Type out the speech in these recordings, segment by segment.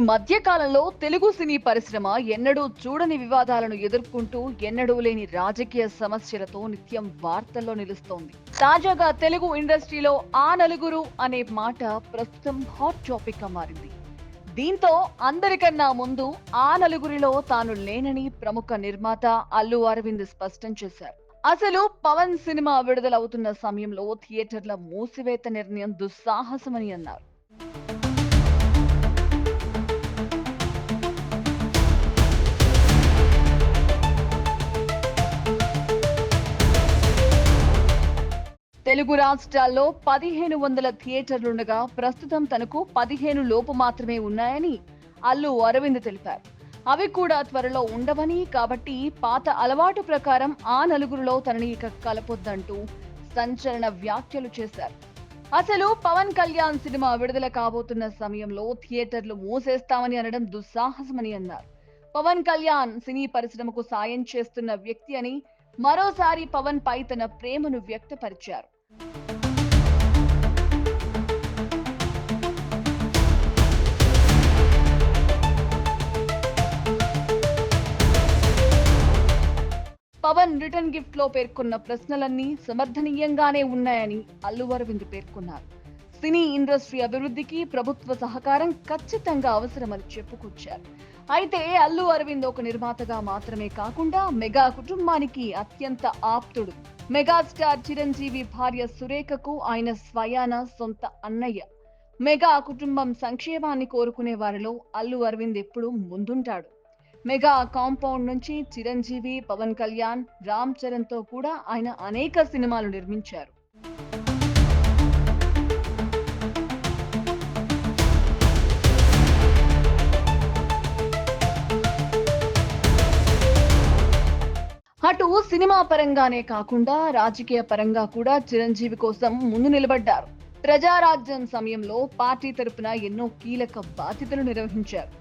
మధ్య కాలంలో తెలుగు సినీ పరిశ్రమ ఎన్నడూ చూడని వివాదాలను ఎదుర్కొంటూ ఎన్నడూ లేని రాజకీయ సమస్యలతో నిత్యం వార్తల్లో నిలుస్తోంది. తాజాగా తెలుగు ఇండస్ట్రీలో ఆ నలుగురు అనే మాట ప్రస్తుతం హాట్ టాపిక్ గా మారింది. దీంతో అందరికన్నా ముందు ఆ నలుగురిలో తాను లేనని ప్రముఖ నిర్మాత అల్లు అరవింద్ స్పష్టం చేశారు. అసలు పవన్ సినిమా విడుదలవుతున్న సమయంలో థియేటర్ల మూసివేత నిర్ణయం దుస్సాహసమని అన్నారు. తెలుగు రాష్ట్రాల్లో 1500 థియేటర్లుండగా ప్రస్తుతం తనకు 15 లోపు మాత్రమే ఉన్నాయని అల్లు అరవింద్ తెలిపారు. అవి కూడా త్వరలో ఉండవని, కాబట్టి పాత అలవాటు ప్రకారం ఆ నలుగురిలో తనని ఇక కలపొద్దంటూ సంచలన వ్యాఖ్యలు చేశారు. అసలు పవన్ కళ్యాణ్ సినిమా విడుదల కాబోతున్న సమయంలో థియేటర్లు మూసేస్తామని అనడం దుస్సాహసమని అన్నారు. పవన్ కళ్యాణ్ సినీ పరిశ్రమకు సాయం చేస్తున్న వ్యక్తి అని మరోసారి పవన్ పై తన ప్రేమను వ్యక్తపరిచారు. పవన్ రిటర్న్ గిఫ్ట్ లో పేర్కొన్న ప్రశ్నలన్నీ సమర్థనీయంగానే ఉన్నాయని అల్లు అరవింద్ పేర్కొన్నారు. సినీ ఇండస్ట్రీ అభివృద్ధికి ప్రభుత్వ సహకారం ఖచ్చితంగా అవసరమని చెప్పుకొచ్చారు. అయితే అల్లు అరవింద్ ఒక నిర్మాతగా మాత్రమే కాకుండా మెగా కుటుంబానికి అత్యంత ఆప్తుడు. మెగాస్టార్ చిరంజీవి భార్య సురేఖకు ఆయన స్వయాన సొంత అన్నయ్య. మెగా కుటుంబం సంక్షేమాన్ని కోరుకునే వారిలో అల్లు అరవింద్ ఎప్పుడూ ముందుంటాడు. మెగా కాంపౌండ్ నుంచి చిరంజీవి, పవన్ కళ్యాణ్, రామ్ చరణ్ తో కూడా ఆయన అనేక సినిమాలు నిర్మించారు. అటు సినిమా పరంగానే కాకుండా రాజకీయ పరంగా కూడా చిరంజీవి కోసం ముందు నిలబడ్డారు. ప్రజారాజ్యం సమయంలో పార్టీ తరపున ఎన్నో కీలక బాధ్యతలు నిర్వహించారు.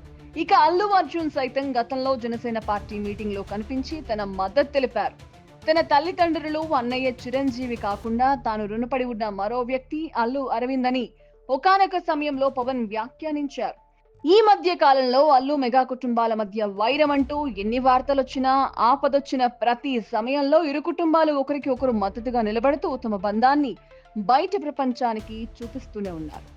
ఇక అల్లు అర్జున్ సైతం గతంలో జనసేన పార్టీ మీటింగ్ లో కనిపించి తన మద్దతు తెలిపారు. తన తల్లిదండ్రులు, అన్నయ్య చిరంజీవి కాకుండా తాను రుణపడి ఉన్న మరో వ్యక్తి అల్లు అరవింద్ అని ఒకానొక సమయంలో పవన్ వ్యాఖ్యానించారు. ఈ మధ్య కాలంలో అల్లు మెగా కుటుంబాల మధ్య వైరం అంటూ ఎన్ని వార్తలొచ్చినా, ఆపదొచ్చిన ప్రతి సమయంలో ఇరు కుటుంబాలు ఒకరికి ఒకరు మద్దతుగా నిలబడుతూ తమ బంధాన్ని బయట ప్రపంచానికి చూపిస్తూనే ఉన్నారు.